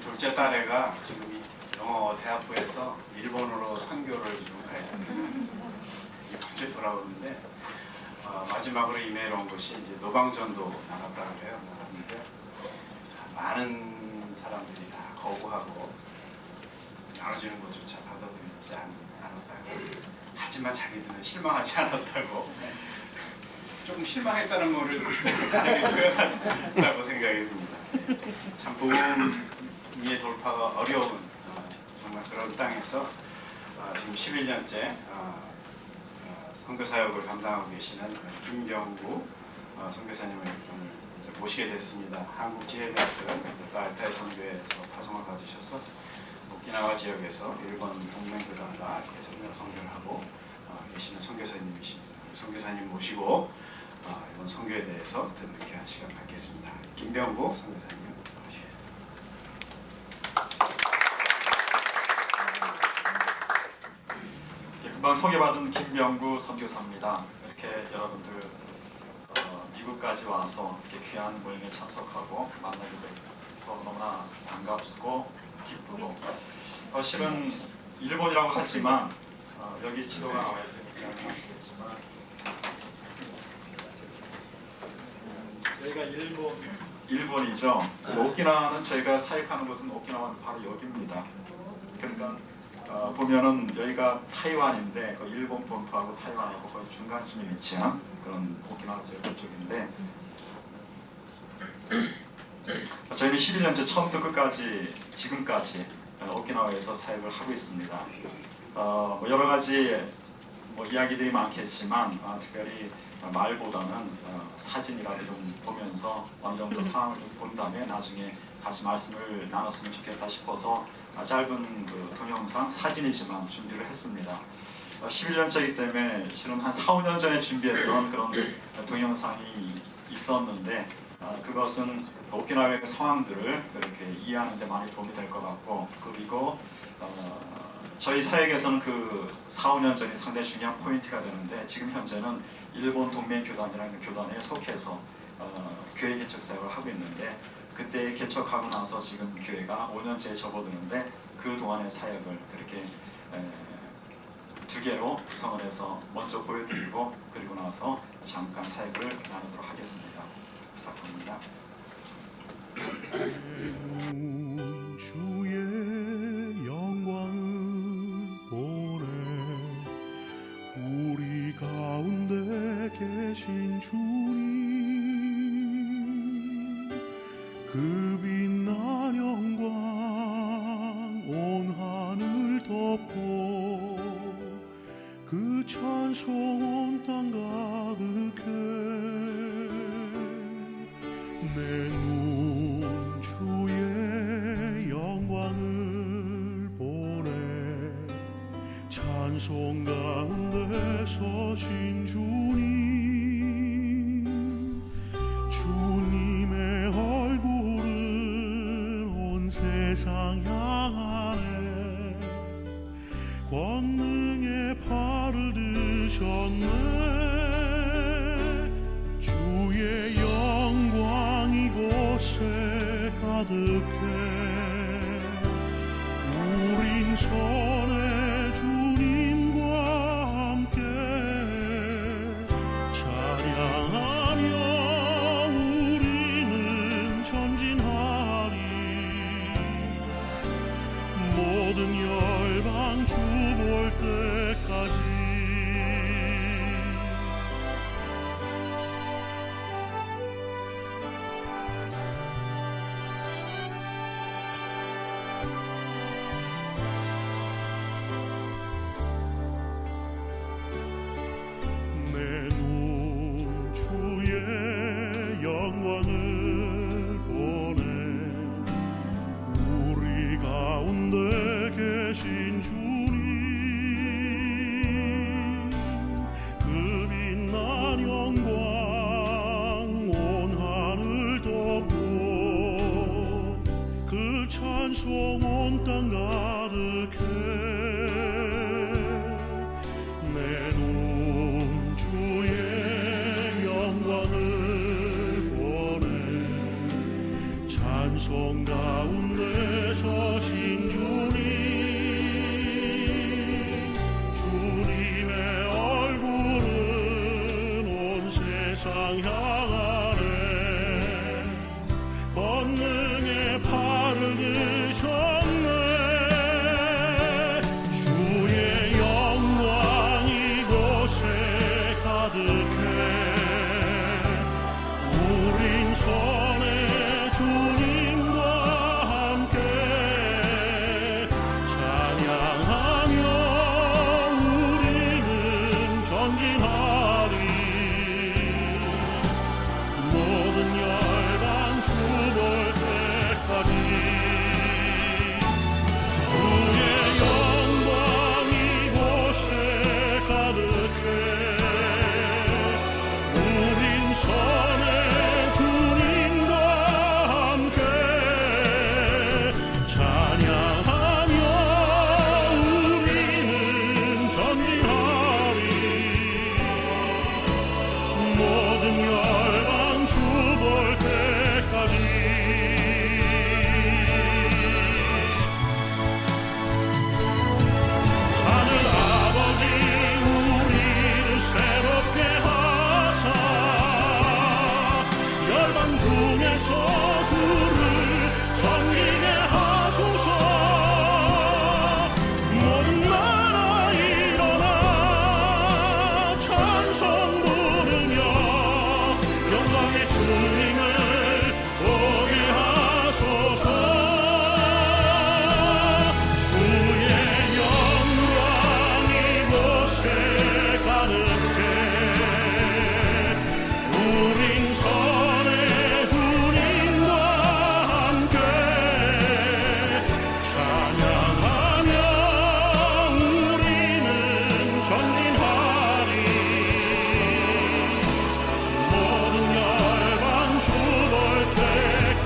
둘째 딸애가 지금 영어 대학부에서 일본어로 선교를 지금 가 있습니다. 그래서 국제표라고 그러는데 마지막으로 이메일 온 것이 이제 노방전도 나갔다고 해요. 나갔는데 많은 사람들이 다 거부하고 나눠주는 것조차 받아들이지 않았다고. 하지만 자기들은 실망하지 않았다고. 조금 실망했다는 거를 다르게 표현한다고 생각이 듭니다. 참 복음의 돌파가 어려운 정말 그런 땅에서 지금 11년째 선교사역을 감당하고 계시는 김병구 선교사님을 오늘 모시게 됐습니다. 한국 지혜데스 알타이 선교회에서 파송을 받으셔서 오키나와 지역에서 일본 동맹교단과 이렇게 선교를 하고 계시는 선교사님이십니다. 선교사님 모시고 이번 선교에 대해서 듣는 귀한 시간 갖겠습니다. 김병구 선교사님 모시겠습니다. 금방 소개받은 김병구 선교사입니다. 이렇게 여러분들 미국까지 와서 이렇게 귀한 모임에 참석하고 만나게 돼서 너무나 반갑고 기쁘고 실은 일본이라고 하지만 여기 지도가 나와 있으니까 아시겠지만 저희가 일본이죠. 오키나와는 저희가 사역하는 곳은 오키나와는 바로 여기입니다. 그러니까 보면은 여기가 타이완인데 그 일본 본토하고 타이완하고 거의 중간쯤에 위치한 그런 오키나와 쪽인데 저희는 11년째 처음부터 끝까지 지금까지 오키나와에서 사역을 하고 있습니다. 여러 가지 이야기들이 많겠지만 특별히 말보다는 사진이라도 좀 보면서 어느 정도 상황을 좀 본 다음에 나중에 같이 말씀을 나눴으면 좋겠다 싶어서 짧은 그 동영상 사진이지만 준비를 했습니다. 11년째이기 때문에 실은 한 4, 5년 전에 준비했던 그런 동영상이 있었는데 그것은 오키나와의 상황들을 그렇게 이해하는 데 많이 도움이 될 것 같고, 그리고 저희 사역에서는 그 4, 5년 전이 상당히 중요한 포인트가 되는데 지금 현재는 일본 동맹교단이라는 교단에 속해서 교회 개척 사역을 하고 있는데 그때 개척하고 나서 지금 교회가 5년째에 접어드는데 그 동안의 사역을 그렇게 두 개로 구성을 해서 먼저 보여드리고 그리고 나서 잠깐 사역을 나누도록 하겠습니다. 부탁합니다. 주의 영광을 보내 우리 가운데 계신 주님 그 빛난 영광 온 하늘 덮고 그 찬송 온 땅 가득해 내 눈 주의 영광을 보내 찬송 가운데 서신 주님 주님의 얼굴을 온 세상 향하네 권능의 팔을 드셨네 주의 영광 이곳에 가득해 우린 손에 주님과 함께 찬양하며 우리는 전진하리 모든 열방 주 볼 때까지 내 눈 주의 영광을 보내 우리 가운데 계신 주님 그 빛난 영광 온 하늘 덮고 그 찬송 온 땅 가득해 내 눈 주의 영광을 보내 찬송 가운데 세상 향하네. 권능의 팔을 드셨네. 주의 영광 이곳에 가득해. 우린 손에 주님과 함께 찬양하며 우리는 전진하리. 모든 열방 주볼 때까지 주의 영광 이곳에 가득해. 우린 선의 주님과 함께 찬양하며 우리는 전진하리. 모든 열방 주볼 때까지 하늘 아버지 우리를 새롭게 하사 열방 중에서 주를 섬기게 하소서. 모든 나라 일어나 찬송 부르며 영광의 주님을 보게 하소서. 주의 영광 이곳에 가득해. 우린 선의 주님과 함께 찬양하며 우리는 전진하리. 모든 열방 주볼 때까지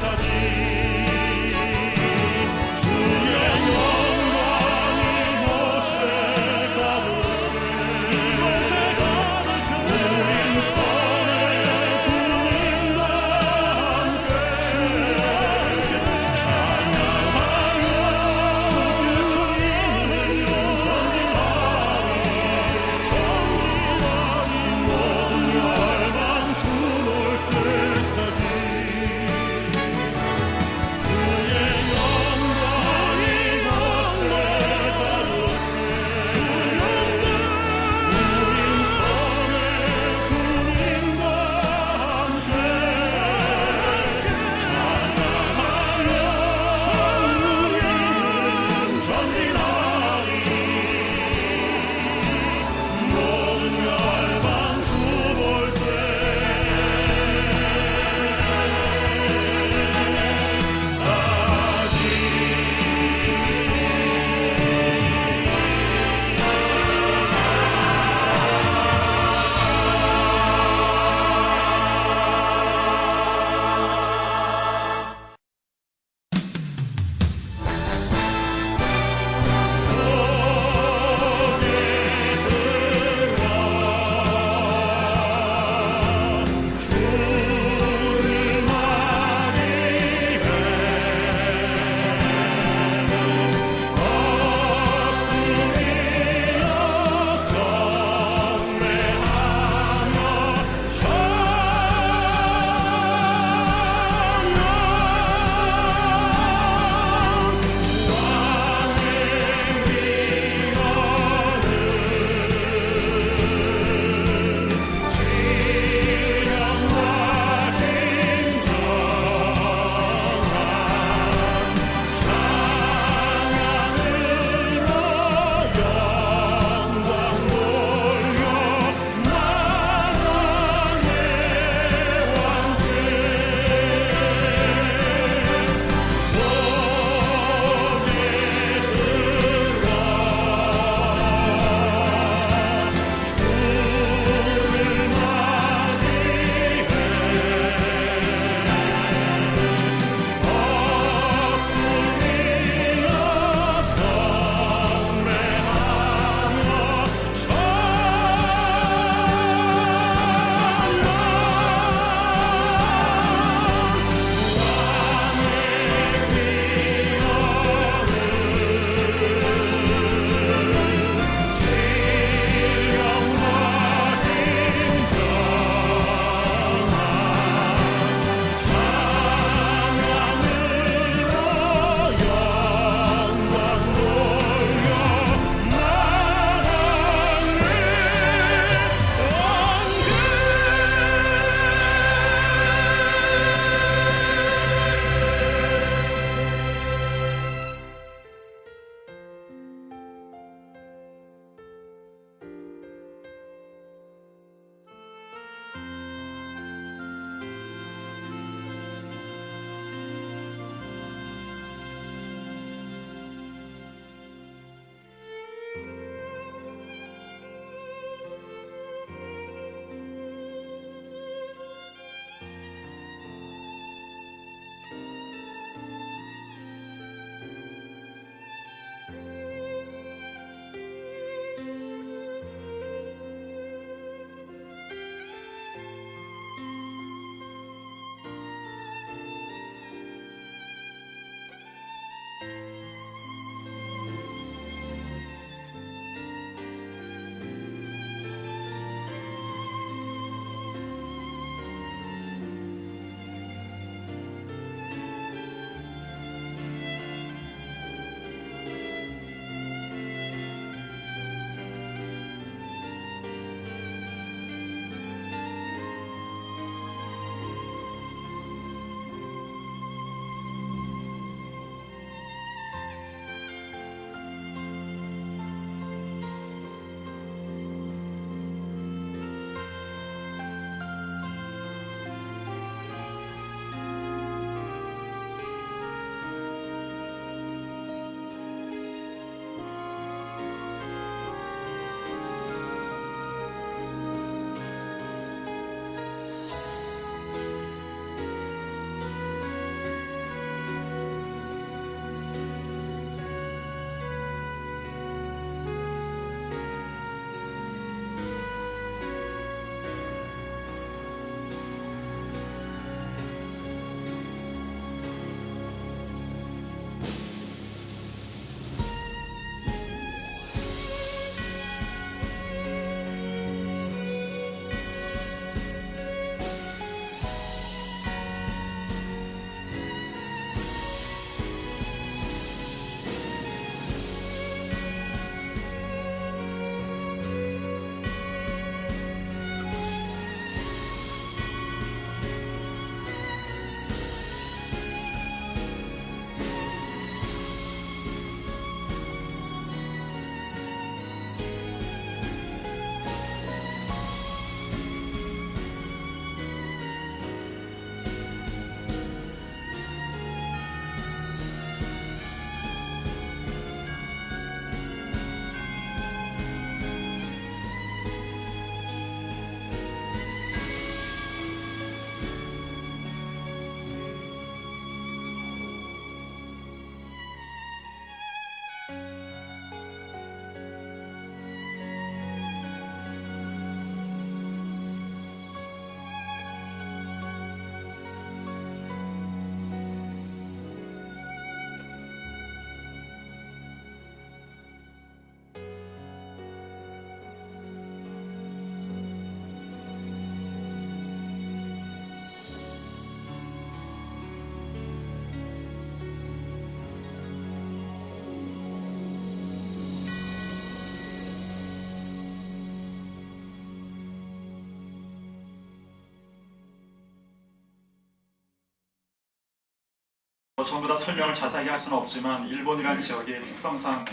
전부 다 설명을 자세하게 할 수는 없지만 일본이라는 지역의 특성상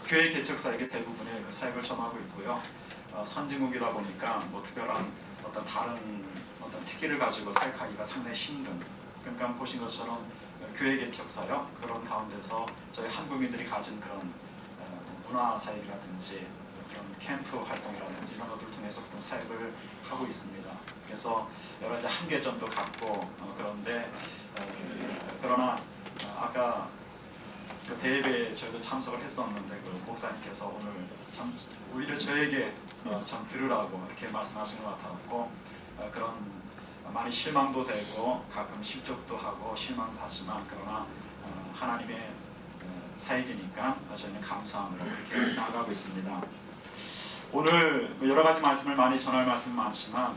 교회 개척사역의 대부분의 그 사역을 점하고 있고요. 선진국이다 보니까 뭐 특별한 어떤 다른 어떤 특기를 가지고 사역하기가 상당히 힘든, 그러니까 보신 것처럼 교회 개척사역 그런 가운데서 저희 한국인들이 가진 그런 문화 사역이라든지 그런 캠프 활동이라든지 이런 것들을 통해서 그런 사역을 하고 있습니다. 그래서 여러 가지 한계점도 갖고 그런데 그러나 아까 그 대회에 저희도 참석을 했었는데 그 목사님께서 오늘 참 오히려 저에게 참 들으라고 이렇게 말씀하시는 것 같았고 그런 많이 실망도 되고 가끔 실족도 하고 실망도 하지만 그러나 하나님의 사역이니까 저희는 감사함으로 이렇게 나아가고 있습니다. 오늘 여러 가지 말씀을 많이 전할 말씀 많지만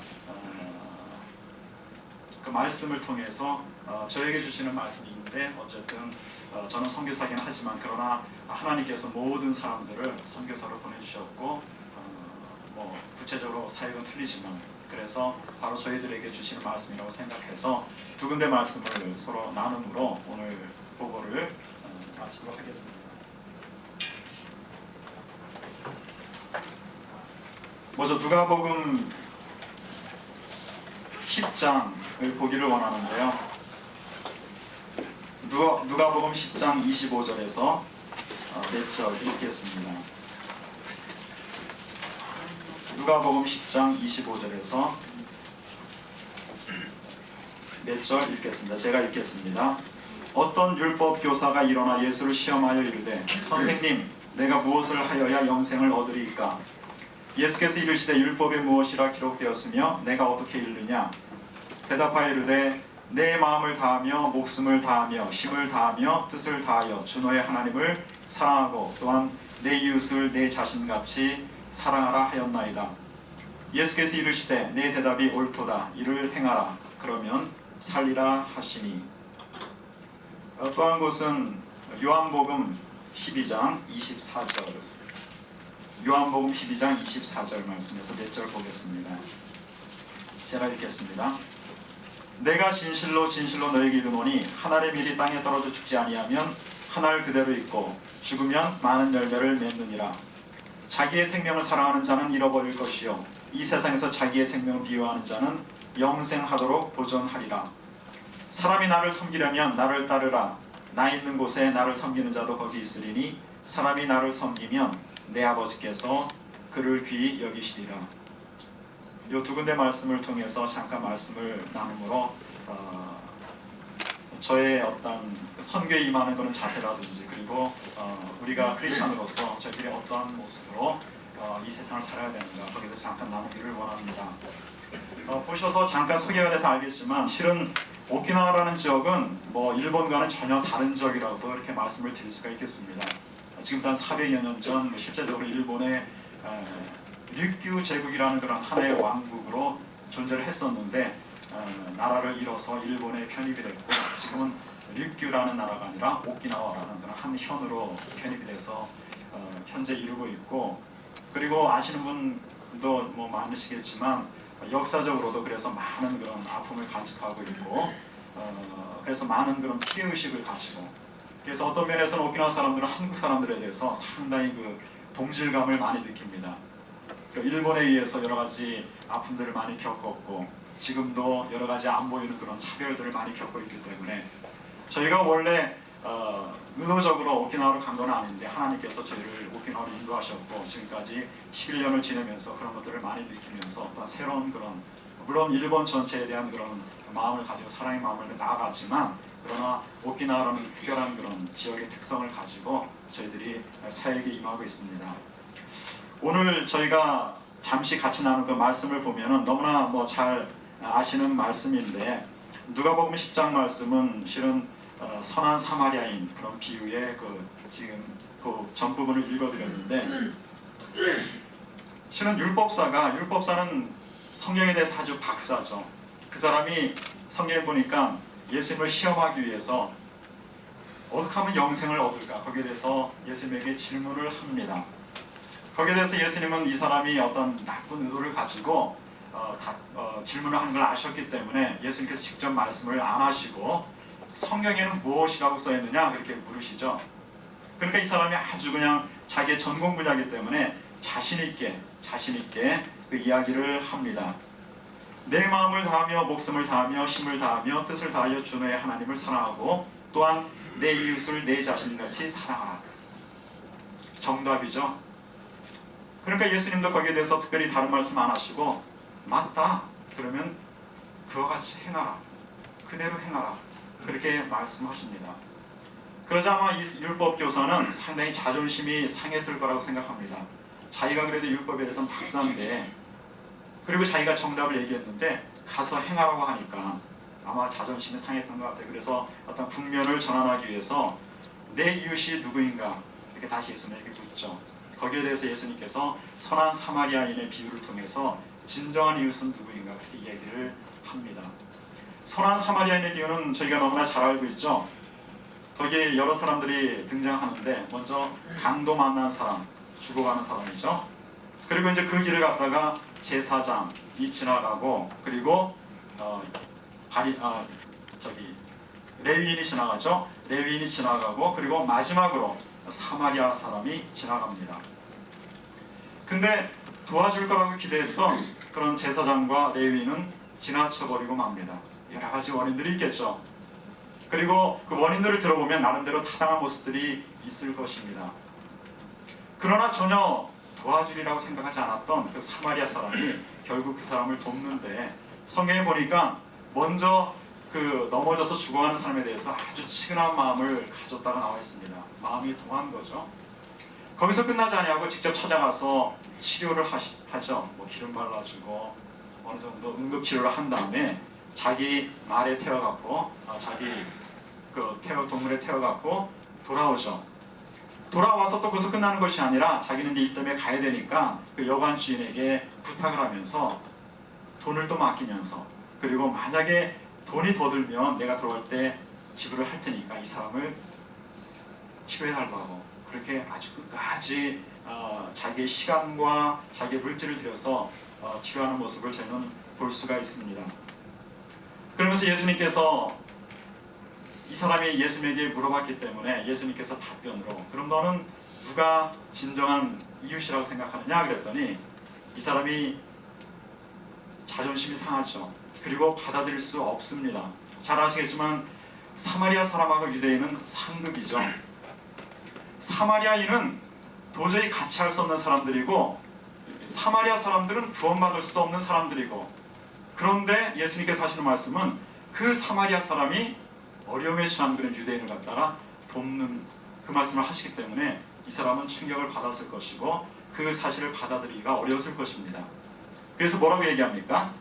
그 말씀을 통해서 저에게 주시는 말씀인데 어쨌든 저는 선교사긴 하지만 그러나 하나님께서 모든 사람들을 선교사로 보내주셨고 뭐 구체적으로 사역은 틀리지만 그래서 바로 저희들에게 주시는 말씀이라고 생각해서 두 군데 말씀을 서로 나눔으로 오늘 보고를 마치도록 하겠습니다. 먼저 누가복음 10장을 보기를 원하는데요. 누가복음 10장 25절에서 몇 절 읽겠습니다. 누가복음 10장 25절에서 몇 절 읽겠습니다. 제가 읽겠습니다. 어떤 율법 교사가 일어나 예수를 시험하여 이르되 선생님 내가 무엇을 하여야 영생을 얻으리이까? 예수께서 이르시되 율법에 무엇이라 기록되었으며 내가 어떻게 읽느냐? 대답하여 이르되 내 마음을 다하며 목숨을 다하며 힘을 다하며 뜻을 다하여 주 너의 하나님을 사랑하고 또한 내 이웃을 내 자신같이 사랑하라 하였나이다. 예수께서 이르시되 내 대답이 옳도다. 이를 행하라. 그러면 살리라 하시니. 또 한 곳은 요한복음 12장 24절 요한복음 12장 24절 말씀에서 몇 절 보겠습니다. 제가 읽겠습니다. 내가 진실로 진실로 너에게 이르노니 한 알의 밀이 땅에 떨어져 죽지 아니하면 한 알 그대로 있고 죽으면 많은 열매를 맺느니라. 자기의 생명을 사랑하는 자는 잃어버릴 것이요 이 세상에서 자기의 생명을 미워하는 자는 영생하도록 보존하리라. 사람이 나를 섬기려면 나를 따르라. 나 있는 곳에 나를 섬기는 자도 거기 있으리니 사람이 나를 섬기면 내 아버지께서 그를 귀히 여기시리라. 이 두 군데 말씀을 통해서 잠깐 말씀을 나눔으로 저의 어떤 선교에 임하는 그런 자세라든지 그리고 우리가 크리스천으로서 저희들이 어떠한 모습으로 이 세상을 살아야 되는가 거기에 대해서 잠깐 나누기를 원합니다. 보셔서 잠깐 소개가 돼서 알겠지만 실은 오키나와라는 지역은 뭐 일본과는 전혀 다른 지역이라고 이렇게 말씀을 드릴 수가 있겠습니다. 지금부터 한 400여 년 전 실제적으로 일본의 류큐 제국이라는 그런 하나의 왕국으로 존재를 했었는데 나라를 잃어서 일본에 편입이 됐고 지금은 류큐라는 나라가 아니라 오키나와라는 그런 한 현으로 편입이 돼서 현재 이루고 있고 그리고 아시는 분도 뭐 많으시겠지만 역사적으로도 그래서 많은 그런 아픔을 간직하고 있고 그래서 많은 그런 피해의식을 가지고 그래서 어떤 면에서는 오키나와 사람들은 한국 사람들에 대해서 상당히 그 동질감을 많이 느낍니다. 일본에 의해서 여러 가지 아픔들을 많이 겪었고 지금도 여러 가지 안 보이는 그런 차별들을 많이 겪고 있기 때문에 저희가 원래 의도적으로 오키나와로 간 건 아닌데 하나님께서 저희를 오키나와로 인도하셨고 지금까지 11년을 지내면서 그런 것들을 많이 느끼면서 또 새로운 그런 물론 일본 전체에 대한 그런 마음을 가지고 사랑의 마음을 나아가지만 그러나 오키나와라는 특별한 그런 지역의 특성을 가지고 저희들이 사역에 임하고 있습니다. 오늘 저희가 잠시 같이 나눈 그 말씀을 보면은 너무나 뭐 잘 아시는 말씀인데 누가복음 10장 말씀은 실은 선한 사마리아인 그런 비유의 그 지금 그 전 부분을 읽어드렸는데 실은 율법사는 성경에 대해서 아주 박사죠. 그 사람이 성경에 보니까 예수님을 시험하기 위해서 어떻게 하면 영생을 얻을까 거기에 대해서 예수님에게 질문을 합니다. 거기에 대해서 예수님은 이 사람이 어떤 나쁜 의도를 가지고 질문을 하는 걸 아셨기 때문에 예수님께서 직접 말씀을 안 하시고 성경에는 무엇이라고 써있느냐 그렇게 물으시죠. 그러니까 이 사람이 아주 그냥 자기의 전공 분야이기 때문에 자신 있게 그 이야기를 합니다. 내 마음을 다하며 목숨을 다하며 힘을 다하며 뜻을 다하여 주 너의 하나님을 사랑하고 또한 내 이웃을 내 자신같이 사랑하라. 정답이죠. 그러니까 예수님도 거기에 대해서 특별히 다른 말씀 안 하시고 맞다. 그러면 그와 같이 행하라. 그대로 행하라. 그렇게 말씀하십니다. 그러자 아마 이 율법교사는 상당히 자존심이 상했을 거라고 생각합니다. 자기가 그래도 율법에 대해서는 박사인데 그리고 자기가 정답을 얘기했는데 가서 행하라고 하니까 아마 자존심이 상했던 것 같아요. 그래서 어떤 국면을 전환하기 위해서 내 이웃이 누구인가 이렇게 다시 예수님에게 묻죠. 거기에 대해서 예수님께서 선한 사마리아인의 비유를 통해서 진정한 이웃은 누구인가 그렇게 얘기를 합니다. 선한 사마리아인의 비유는 저희가 너무나 잘 알고 있죠. 거기에 여러 사람들이 등장하는데 먼저 강도 만난 사람, 죽어가는 사람이죠. 그리고 이제 그 길을 갔다가 제사장이 지나가고 그리고 레위인이 지나가죠. 레위인이 지나가고 그리고 마지막으로 사마리아 사람이 지나갑니다. 근데 도와줄 거라고 기대했던 그런 제사장과 레위인은 지나쳐버리고 맙니다. 여러 가지 원인들이 있겠죠. 그리고 그 원인들을 들어보면 나름대로 타당한 모습들이 있을 것입니다. 그러나 전혀 도와주리라고 생각하지 않았던 그 사마리아 사람이 결국 그 사람을 돕는데 성경에 보니까 먼저 그 넘어져서 죽어가는 사람에 대해서 아주 치근한 마음을 가졌다가 나와 있습니다. 마음이 동한 거죠. 거기서 끝나지 아니하고 직접 찾아가서 치료를 하죠. 뭐 기름 발라주고 어느 정도 응급치료를 한 다음에 자기 말에 태워갖고 자기 그 동물에 태워갖고 돌아오죠. 돌아와서 또 거기서 끝나는 것이 아니라 자기는 이제 일 때문에 가야 되니까 그 여관 주인에게 부탁을 하면서 돈을 또 맡기면서 그리고 만약에 돈이 더 들면 내가 들어갈 때 지불을 할 테니까 이 사람을 치료해달라고 그렇게 아주 끝까지 자기의 시간과 자기의 물질을 들여서 치료하는 모습을 저희는 볼 수가 있습니다. 그러면서 예수님께서 이 사람이 예수님에게 물어봤기 때문에 예수님께서 답변으로 그럼 너는 누가 진정한 이웃이라고 생각하느냐 그랬더니 이 사람이 자존심이 상하죠. 그리고 받아들일 수 없습니다. 잘 아시겠지만 사마리아 사람하고 유대인은 상극이죠. 사마리아인은 도저히 같이 할 수 없는 사람들이고 사마리아 사람들은 구원받을 수 없는 사람들이고 그런데 예수님께서 하시는 말씀은 그 사마리아 사람이 어려움에 처한 그런 유대인을 갖다가 돕는 그 말씀을 하시기 때문에 이 사람은 충격을 받았을 것이고 그 사실을 받아들이기가 어려웠을 것입니다. 그래서 뭐라고 얘기합니까?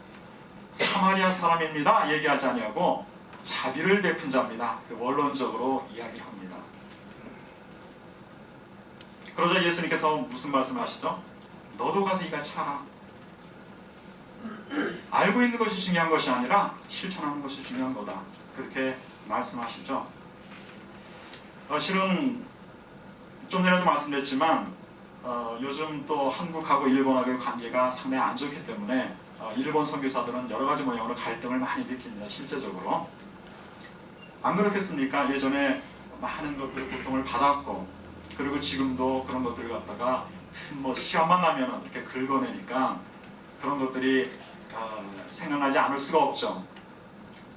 사마리아 사람입니다 얘기하지 아니하고 자비를 베푼 자입니다. 원론적으로 이야기를 합니다. 그러자 예수님께서 무슨 말씀을 하시죠? 너도 가서 이같이 하라. 알고 있는 것이 중요한 것이 아니라 실천하는 것이 중요한 거다. 그렇게 말씀하시죠. 실은 좀 전에도 말씀드렸지만 요즘 또 한국하고 일본하고의 관계가 상당히 안 좋기 때문에 일본 선교사들은 여러 가지 모양으로 갈등을 많이 느낍니다. 실제적으로 안 그렇겠습니까? 예전에 많은 것들을 고통을 받았고 그리고 지금도 그런 것들을 갖다가 뭐 시간만 나면 이렇게 긁어내니까 그런 것들이 생각나지 않을 수가 없죠.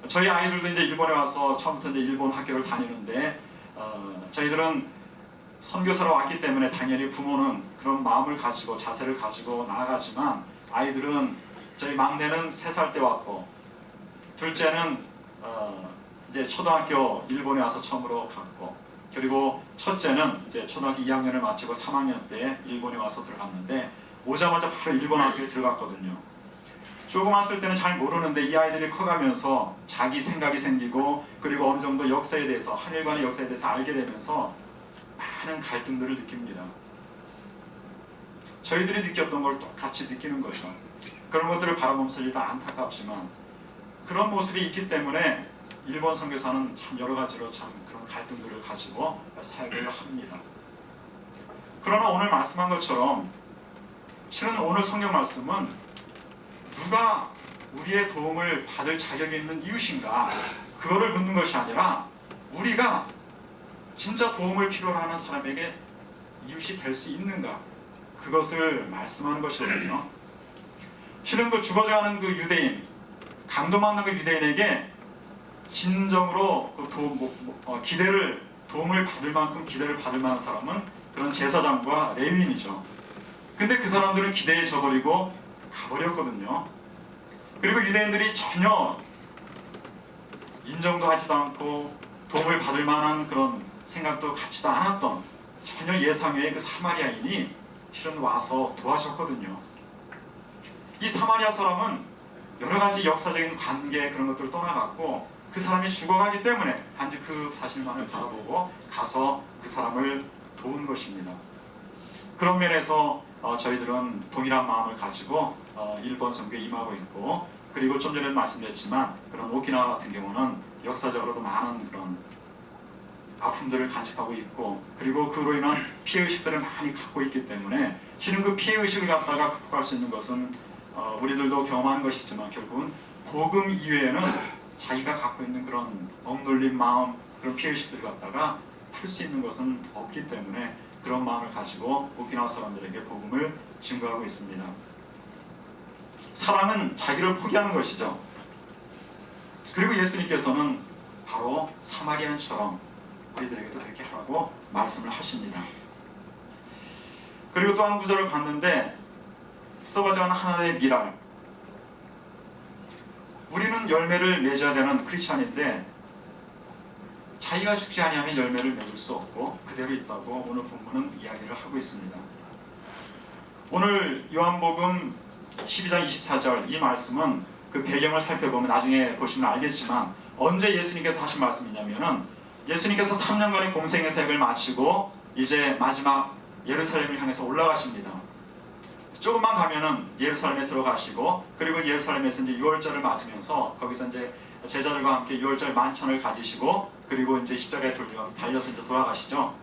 저희 아이들도 이제 일본에 와서 처음부터 이제 일본 학교를 다니는데 저희들은 선교사로 왔기 때문에 당연히 부모는 그런 마음을 가지고 자세를 가지고 나아가지만 아이들은 저희 막내는 3살 때 왔고 둘째는 이제 초등학교 일본에 와서 처음으로 갔고 그리고 첫째는 이제 초등학교 2학년을 마치고 3학년 때 일본에 와서 들어갔는데 오자마자 바로 일본 학교에 들어갔거든요. 조금 왔을 때는 잘 모르는데 이 아이들이 커가면서 자기 생각이 생기고 그리고 어느 정도 역사에 대해서 한일관의 역사에 대해서 알게 되면서 많은 갈등들을 느낍니다. 저희들이 느꼈던 걸 똑같이 느끼는 거죠. 그런 것들을 바라보면서 일단 안타깝지만 그런 모습이 있기 때문에 일본 선교사는 참 여러 가지로 참 그런 갈등들을 가지고 사역을 합니다. 그러나 오늘 말씀한 것처럼 실은 오늘 성경 말씀은 누가 우리의 도움을 받을 자격이 있는 이웃인가? 그거를 묻는 것이 아니라 우리가 진짜 도움을 필요로 하는 사람에게 이웃이 될 수 있는가? 그것을 말씀하는 것이거든요. 실은 그 죽어가는 그 유대인, 강도받는 그 유대인에게 진정으로 그 도움을 받을 만큼 기대를 받을 만한 사람은 그런 제사장과 레위인이죠. 근데 그 사람들은 기대에 져버리고 가버렸거든요. 그리고 유대인들이 전혀 인정도 하지도 않고 도움을 받을 만한 그런 생각도 갖지도 않았던 전혀 예상외의 그 사마리아인이 실은 와서 도와줬거든요. 이 사마리아 사람은 여러 가지 역사적인 관계 그런 것들을 떠나갔고 그 사람이 죽어가기 때문에 단지 그 사실만을 바라보고 가서 그 사람을 도운 것입니다. 그런 면에서 저희들은 동일한 마음을 가지고 일본 선교에 임하고 있고, 그리고 좀 전에 말씀드렸지만 그런 오키나와 같은 경우는 역사적으로도 많은 그런 아픔들을 간직하고 있고, 그리고 그로 인한 피해의식들을 많이 갖고 있기 때문에 실은 그 피해의식을 갖다가 극복할 수 있는 것은 우리들도 경험하는 것이지만 결국은 복음 이외에는 자기가 갖고 있는 그런 억눌린 마음, 그런 피해의식들을 갖다가 풀 수 있는 것은 없기 때문에 그런 마음을 가지고 오키나와 사람들에게 복음을 증거하고 있습니다. 사랑은 자기를 포기하는 것이죠. 그리고 예수님께서는 바로 사마리안처럼 우리들에게도 그렇게 하라고 말씀을 하십니다. 그리고 또 한 구절을 봤는데 썩어져 가는 하나의 미랄, 우리는 열매를 맺어야 되는 크리스찬인데 자기가 죽지 아니하면 열매를 맺을 수 없고 그대로 있다고 오늘 본문은 이야기를 하고 있습니다. 오늘 요한복음 12장 24절 이 말씀은 그 배경을 살펴보면 나중에 보시면 알겠지만 언제 예수님께서 하신 말씀이냐면은 예수님께서 3년간의 공생의 사역을 마치고 이제 마지막 예루살렘을 향해서 올라가십니다. 조금만 가면은 예루살렘에 들어가시고, 그리고 예루살렘에서 이제 유월절을 맞으면서 거기서 이제 제자들과 함께 유월절 만찬을 가지시고, 그리고 이제 십자가에 달려서 이제 돌아가시죠.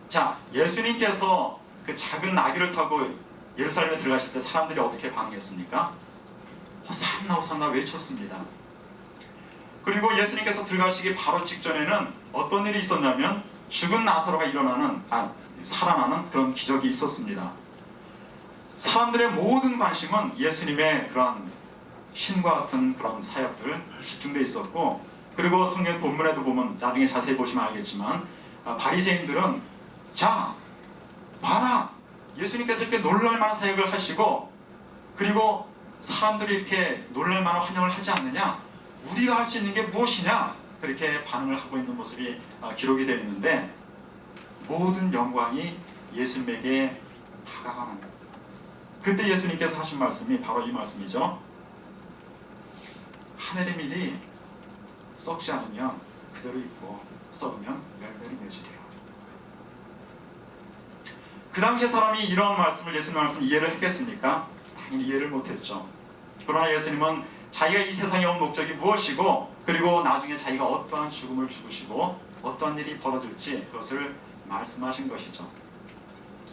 자, 예수님께서 그 작은 나귀를 타고 예루살렘에 들어가실 때 사람들이 어떻게 반응했습니까? 호산나 호산나 외쳤습니다. 그리고 예수님께서 들어가시기 바로 직전에는 어떤 일이 있었냐면 죽은 나사로가 살아나는 그런 기적이 있었습니다. 사람들의 모든 관심은 예수님의 그런 신과 같은 그런 사역들 집중되어 있었고, 그리고 성경 본문에도 보면 나중에 자세히 보시면 알겠지만 바리새인들은 자 봐라, 예수님께서 이렇게 놀랄만한 사역을 하시고 그리고 사람들이 이렇게 놀랄만한 환영을 하지 않느냐, 우리가 할 수 있는 게 무엇이냐, 그렇게 반응을 하고 있는 모습이 기록이 되어 있는데 모든 영광이 예수님에게 다가가는, 그때 예수님께서 하신 말씀이 바로 이 말씀이죠. 하늘의 밀이 썩지 않으면 그대로 있고 썩으면 열매를 맺으리라. 그 당시에 사람이 이런 말씀을, 예수님 말씀을 이해를 했겠습니까? 당연히 이해를 못했죠. 그러나 예수님은 자기가 이 세상에 온 목적이 무엇이고, 그리고 나중에 자기가 어떠한 죽음을 죽으시고 어떠한 일이 벌어질지 그것을 말씀하신 것이죠.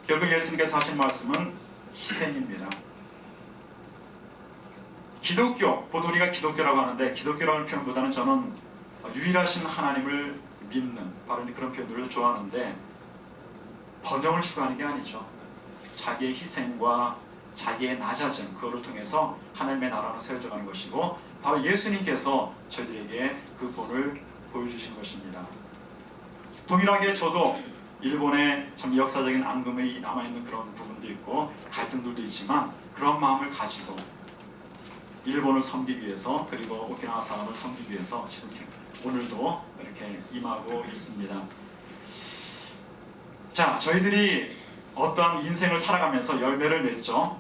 결국 예수님께서 하신 말씀은 희생입니다. 기독교, 보통 우리가 기독교라고 하는데 기독교라는 표현보다는 저는 유일하신 하나님을 믿는 바로 그런 표현들을 좋아하는데 번영을 추구하는 게 아니죠. 자기의 희생과 자기의 낮아짐, 그거를 통해서 하나님의 나라는 세워져가는 것이고 바로 예수님께서 저희들에게 그 본을 보여주신 것입니다. 동일하게 저도 일본에 참 역사적인 앙금이 남아있는 그런 부분도 있고 갈등들도 있지만 그런 마음을 가지고 일본을 섬기기 위해서, 그리고 오키나와 사람을 섬기기 위해서 지금 오늘도 이렇게 임하고 있습니다. 자, 저희들이 어떠한 인생을 살아가면서 열매를 맺죠.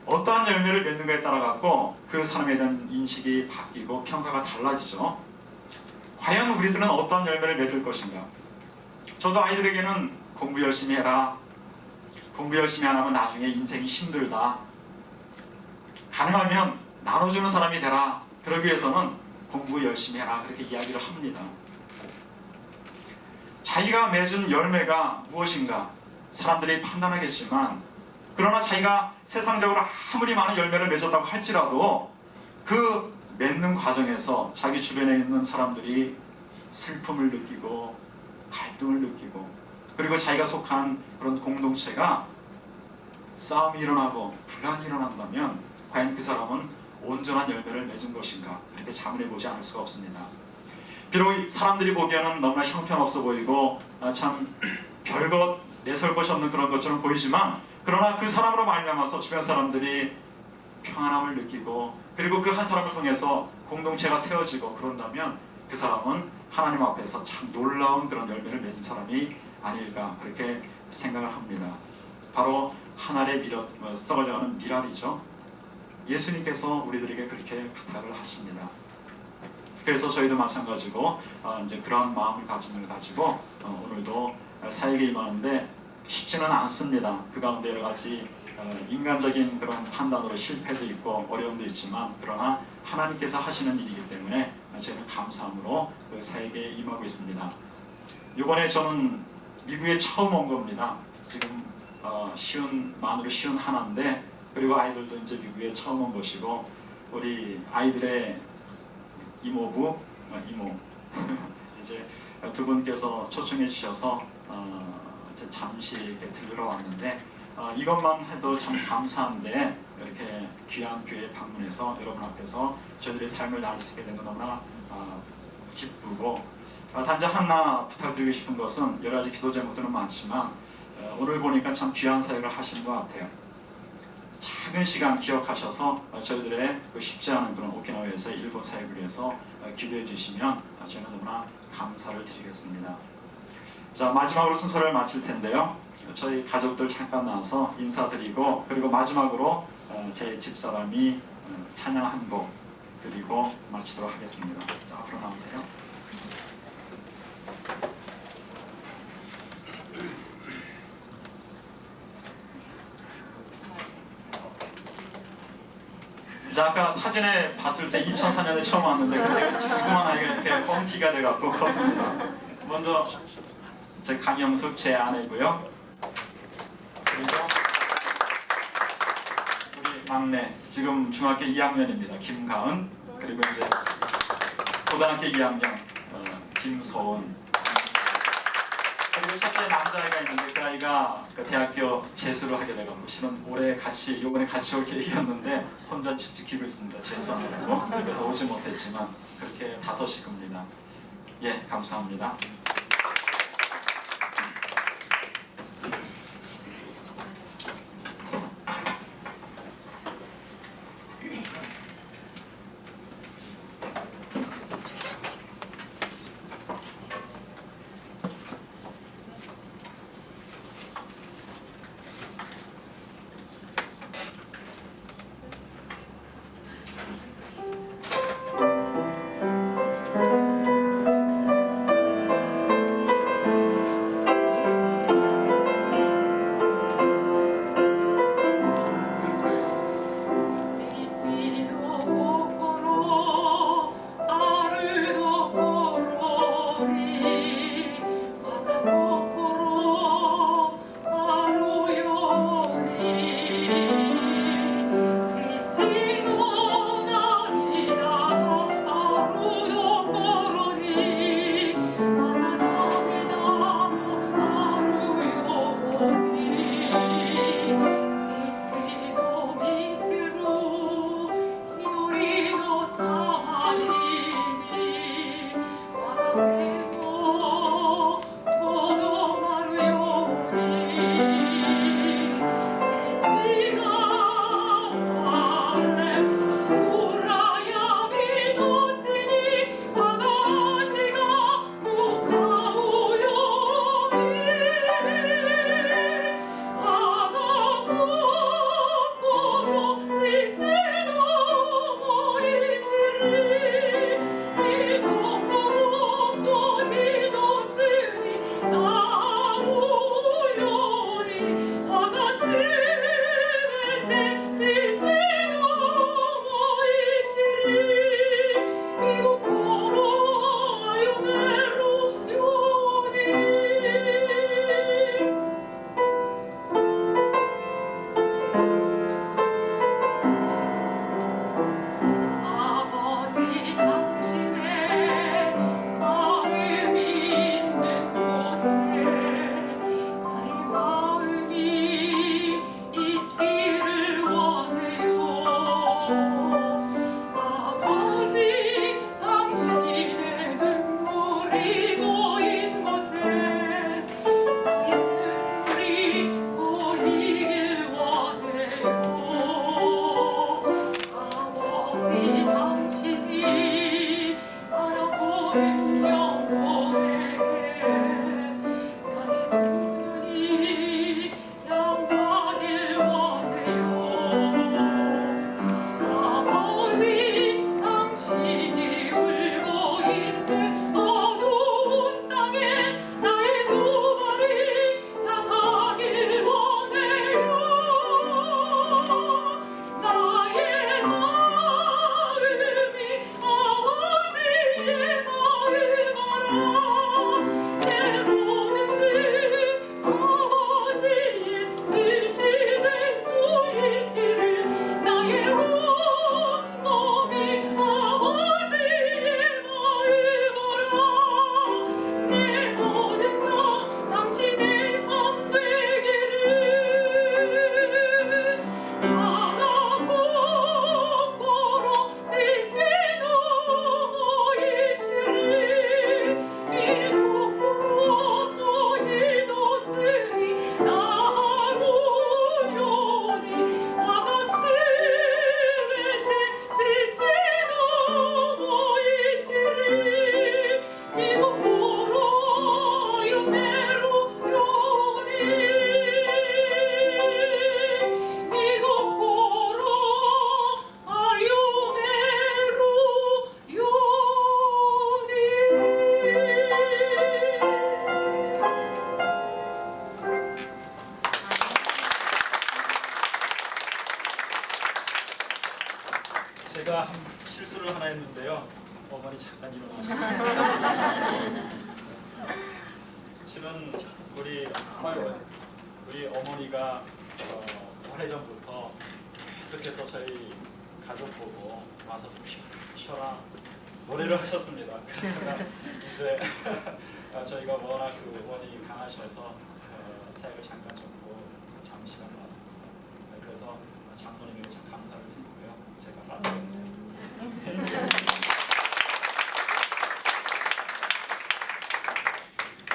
어떠한 열매를 맺는가에 따라 갖고 그 사람에 대한 인식이 바뀌고 평가가 달라지죠. 과연 우리들은 어떠한 열매를 맺을 것인가? 저도 아이들에게는 공부 열심히 해라, 공부 열심히 안 하면 나중에 인생이 힘들다, 가능하면 나눠주는 사람이 되라, 그러기 위해서는 공부 열심히 해라, 그렇게 이야기를 합니다. 자기가 맺은 열매가 무엇인가 사람들이 판단하겠지만, 그러나 자기가 세상적으로 아무리 많은 열매를 맺었다고 할지라도 그 맺는 과정에서 자기 주변에 있는 사람들이 슬픔을 느끼고 갈등을 느끼고, 그리고 자기가 속한 그런 공동체가 싸움이 일어나고 분란이 일어난다면 과연 그 사람은 온전한 열매를 맺은 것인가, 그렇게 자문해 보지 않을 수가 없습니다. 비록 사람들이 보기에는 너무나 형편없어 보이고 참 별것 내설 것이 없는 그런 것처럼 보이지만, 그러나 그 사람으로 말미암아서 주변 사람들이 평안함을 느끼고, 그리고 그 한 사람을 통해서 공동체가 세워지고 그런다면 그 사람은 하나님 앞에서 참 놀라운 그런 열매를 맺은 사람이 아닐까, 그렇게 생각을 합니다. 바로 한 알의 썩어져가는 미랄이죠. 예수님께서 우리들에게 그렇게 부탁을 하십니다. 그래서 저희도 마찬가지고 이제 그런 마음을 가지고 오늘도 사역에 임하는데 쉽지는 않습니다. 그 가운데 여러 가지 인간적인 그런 판단으로 실패도 있고 어려움도 있지만, 그러나 하나님께서 하시는 일이기 때문에 저희는 감사함으로 그 사역에 임하고 있습니다. 이번에 저는 미국에 처음 온 겁니다. 지금 만으로 쉬운 하나인데, 그리고 아이들도 이제 미국에 처음 온 것이고, 우리 아이들의 이모 이제 두 분께서 초청해 주셔서 이제 잠시 이렇게 들으러 왔는데, 이것만 해도 참 감사한데, 이렇게 귀한 교회에 방문해서 여러분 앞에서 저희들의 삶을 나눌 수 있게 된 건 너무나 기쁘고, 단지 하나 부탁드리고 싶은 것은, 여러 가지 기도 제목들은 많지만 오늘 보니까 참 귀한 사역을 하시는 것 같아요. 작은 시간 기억하셔서 저희들의 쉽지 않은 그런 오키나와에서 일본 사역을 위해서 기도해 주시면 저는 너무나 감사를 드리겠습니다. 자, 마지막으로 순서를 마칠 텐데요. 저희 가족들 잠깐 나와서 인사드리고, 그리고 마지막으로 제 집사람이 찬양 한 곡 드리고 마치도록 하겠습니다. 자, 앞으로 나오세요. 자, 아까 사진에 봤을 때 2004년에 처음 왔는데 그때 조그만 아이가 이렇게 뻥튀가 돼갖고 컸습니다. 먼저 제 강영숙 제 아내고요. 그리고 우리 막내 지금 중학교 2학년입니다. 김가은. 그리고 이제 고등학교 2학년 김소은. 그리고 첫째 남자아이가 있는데 그 아이가 그 대학교 재수를 하게 돼가지고 실은 올해 이번에 같이 올 계획이었는데 혼자 집 지키고 있습니다. 재수하느라고. 그래서 오지 못했지만 그렇게 5식구입니다. 예, 감사합니다. 제가 한 실수를 하나 했는데요. 어머니 잠깐 일어나시고. 실은 우리 어머니가 오래전부터 계속해서 저희 가족 보고 와서 좀 쉬어라 노래를 하셨습니다. 그러다가 이제 저희가 워낙 그 원이 강하셔서 사역을 잠깐 접고 잠시간 왔습니다. 그래서 장로님에게 참 감사를 드리고요. 제가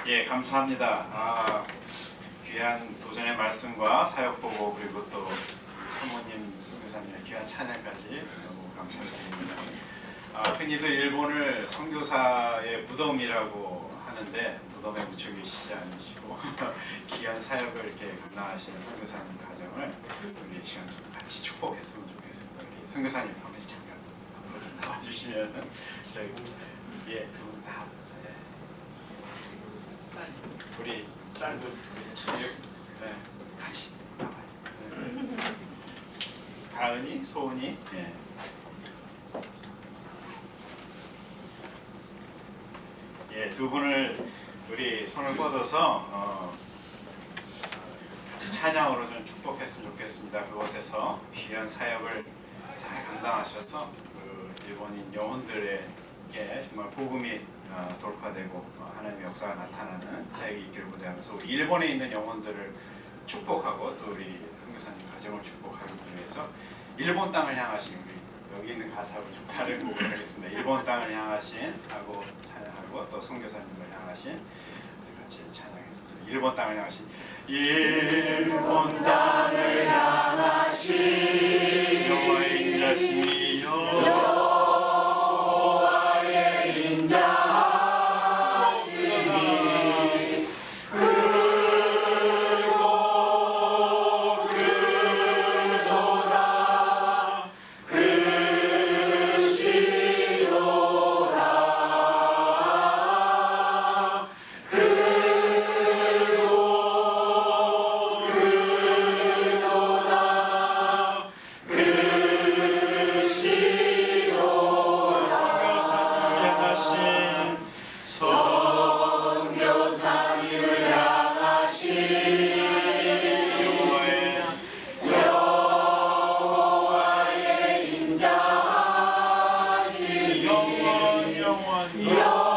예, 감사합니다. 귀한 도전의 말씀과 사역 보고 그리고 또 사모님, 선교사님의 귀한 찬양까지 너무 감사를 드립니다. 흔히들 일본을 선교사의 무덤이라고 하는데 무덤에 묻혀 계시지 않으시고 귀한 사역을 이렇게 감당하시는 선교사님 가정을 우리 이 시간 좀 같이 축복했으면 좋겠습니다. 우리 선교사님 한번 잠깐 앞으로 좀 나와주시면 저희 두 분 다 우리 딸도 우리 자녀 같이 나와요. 가은이, 소은이. 두 분을 우리 손을 뻗어서 같이 찬양으로 좀 축복했으면 좋겠습니다. 그곳에서 귀한 사역을 잘 감당하셔서 그 일본인 영혼들에게 정말 복음이 돌파되고 하나님의 역사가 나타나는 사역이 있기를 기대하면서 우리 일본에 있는 영혼들을 축복하고 또 우리 선교사님 가정을 축복하기 위해서 일본 땅을 향하신 우리 여기 있는 가사로 좀 다른 곡을 하겠습니다. 일본 땅을 향하신 하고 찬양하고 또 선교사님을 향하신 같이 찬양했습니다. 일본 땅을 향하신 일본 땅을 향하신 여호와의 인자시여 영원